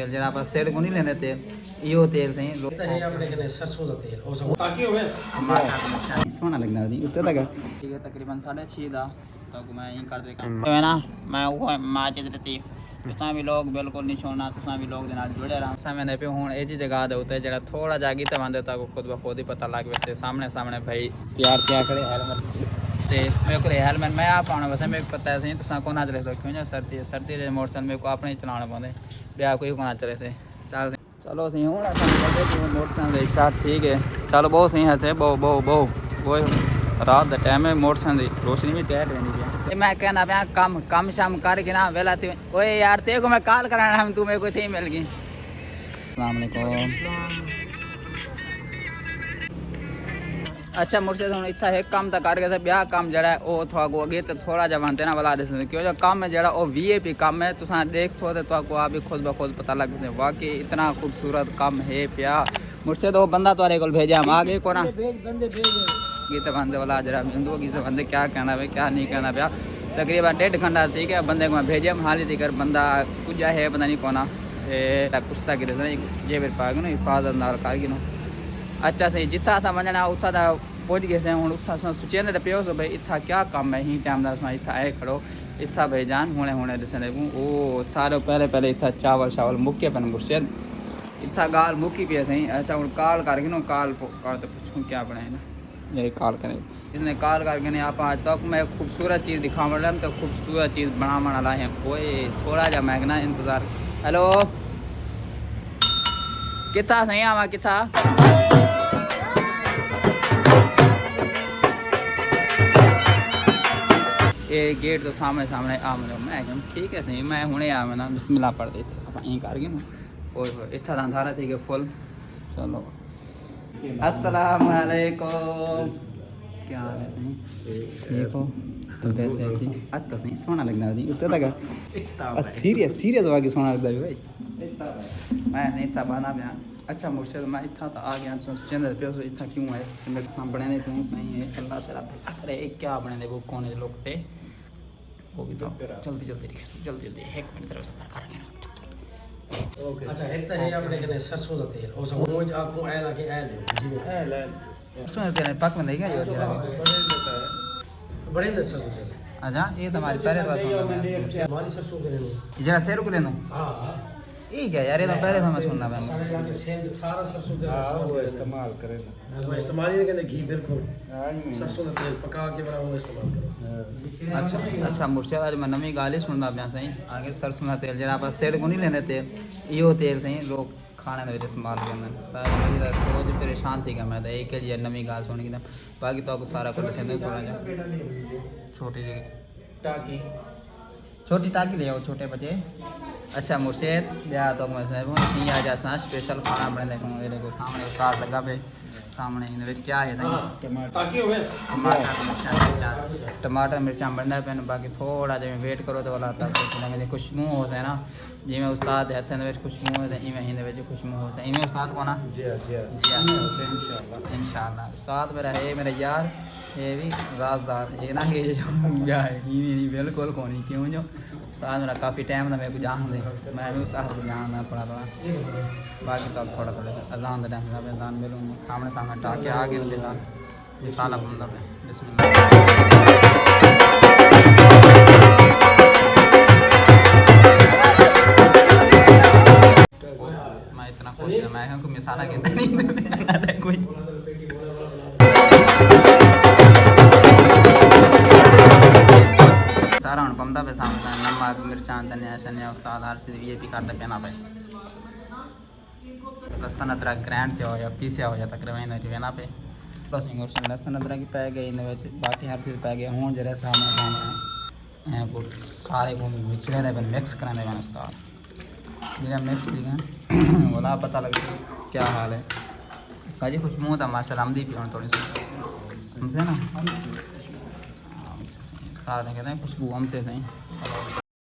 तेल जरा आप सेड़ को नहीं लेने तेल यो तेल सही सरसों का तेल हो सब ताकि होवे सोना लगना दी उत्ते तक ठीक है तकरीबन 6:30 दा तक मैं यहीं कर दे काम है ना मैं वो माचिस रहती तुसा भी लोग बिल्कुल नहीं छोड़ना तुसा भी लोग दे नाल जुड़े रहना सामने पे हुन ए जी जगह दे उते जेड़ा थोड़ा जागी ते बंदे तक खुद ब खुद ही पता लग वैसे सामने सामने भाई तैयार क्या खड़े हेलमेट ते मेरे को हेलमेट मैं आप पाना वैसे मेरे को पता है सही तुसा को ना चले सको क्यों सर्दी दे मोटरसाइकिल मेरे को अपने ही चलाना पौंदे ब्याह कोई को ना चले से चल चलो सही हूँ मोटरसाइकिल स्टार्ट ठीक है चलो बहुत सही है से वो रात का टाइम है मोटरसाइकिल की रोशनी भी तैयार रहनी चाहिए मैं कहना पाया कम शाम करके ना वेला ओए यार तेरे को मैं कॉल कराना हम तू मेरे को इतनी मिल गई अच्छा मुर्शिद हूँ इतना एक काम तो करके ब्याह काम जरा वो थोड़ा को अगे तो थोड़ा जहा बनते ना वाला दस क्यों जो काम है जरा वो VIP काम है तुसा देख सो तो आप भी खुद ब खुद पता लग सकते वाकई इतना खूबसूरत काम है प्या मुर्शिद वो बंदा तुम्हारे को भेजा हम आगे को ना गीत बंदे वाला जरा बिंदु गीत बंदे क्या कहना भाई क्या नहीं कहना पाया तकरीबन 1.5 घंटा ठीक है बंदे को मैं भेजे हम हाली दिकर बंदा कुछ है पता नहीं कोना कुछ तक जे मेरे पाग ना हिफाजत नाल कर गिनो अच्छा सही जिथा अस वजना उथा दा पहुंच गए से हूँ उथा सोचेंदे पियो सो भाई इतना क्या काम है ही टाइम का इतना आए खड़ो इतना भाई जान हुणे ॾिसंदे ओ सारो पहले इतना चावल मुके पन मुर्शिद इतना गाल मुकी पी सही अच्छा हूँ कॉल करके ना कॉल तो पूछूँ क्या बने ना यही कॉल करें इसने कॉल करके नहीं आप आज तक मैं खूबसूरत चीज़ दिखाने वाला तो खूबसूरत चीज़ बनाने वाला है कोई थोड़ा जा महंगा इंतज़ार हेलो कितना सही आवा कितना ये गेट तो सामने आ मैं ठीक है सही मैं हुणे आ ना बिस्मिल्लाह पढ़ दे यहीं कर गए ना और इतना अंधारा थी कि फुल चलो अस्सलाम वालेकुम क्या हाल है सही ठीक हो तो कैसे है जी आज तो सही सोना लगना दी उत्ते तक सीरियस हो गया सोना लगता है भाई मैं नहीं था बना बयान अच्छा मुर्शिद मैं इतना तो आ गया चंद पे इतना क्यों है मेरे सामने बने क्यों सही है अल्लाह तेरा अरे क्या बने वो कौन है लोग थे वो भी तो जल्दी 1 मिनट तरफ से करेंगे अच्छा एक तो है अपने कने सरसों का तेल हो सब रोज आंखों ऐ लगे ऐ ले उसमें तेरे पाक में देगा ये बड़े दे सरसों तेल अच्छा ये तुम्हारी पहले बात है हमारी सरसों के लेनो जरा शेर को लेनो हां ठीक है यार ये तो पहले तो मैं सुनना मैं सारे इलाके सेंध सारा सरसों तेल वो इस्तेमाल करें वो इस्तेमाल ही नहीं घी बिल्कुल सरसों का तेल पका के बना वो इस्तेमाल करो अच्छा मुर्शिद आज मैं नवी गाल ही सुनना पाया सही आगे सरसों का तेल जरा आप सेड़ को नहीं लेने तेल यो तेल सही लोग खाने में इस्तेमाल करना सारी मेरी सोच परेशान थी मैं तो एक जी नवी गाल सुन के बाकी तो सारा कुछ थोड़ा जा छोटी टाकी ले आओ छोटे बच्चे अच्छा मुर्शिद ब्याह तो मैं आ जा स्पेशल खाना बने देखो सामने उस्ताद लगा पे सामने इन क्या है सही टमाटर मिर्चा बनना पे बाकी थोड़ा जिमें वेट करो तो वाला तक खुशबू हो से ना जिमें उस्ताद हथ खुशबू हो इवें खुशबू हो से इवें उस्ताद को ना इंशाल्लाह उस्ताद मेरा है मेरा यार ये भी राजदार ये ना कि जो ब्याह है नहीं बिल्कुल को नहीं क्यों जो उस्ताद मेरा काफ़ी टाइम था मेरे को जान दे मैं भी उस्ताद को जानना थोड़ा बाकी तो थोड़ा अजान टाइम से अजान मिलूँगी सामने टाके आ गए बिलाल मिसाल मतलब मैं इतना खुश है मैं क्योंकि मिसाला कहता नहीं कोई सारा हूँ पमदा पे सामने नमक मिर्चा धनिया शनिया उस्ताद हर चीज़ VIP करता पहना पे लसन अदरक ग्रैंड थे हो या पीसिया हो या तकरीबन रहना पे बस लसन अदरक पै गए इन बाकी हर चीज़ पै गए हूँ जरा सामने सारे को मिचड़े ने मिक्स कराने मैंने उस्ताद जरा मिक्स दिखा बोला पता लग क्या हाल है साजी खुशबू था मास्टर आमदी पी थोड़ी सी हमसे ना साथ कहते हैं खुशबू हमसे सही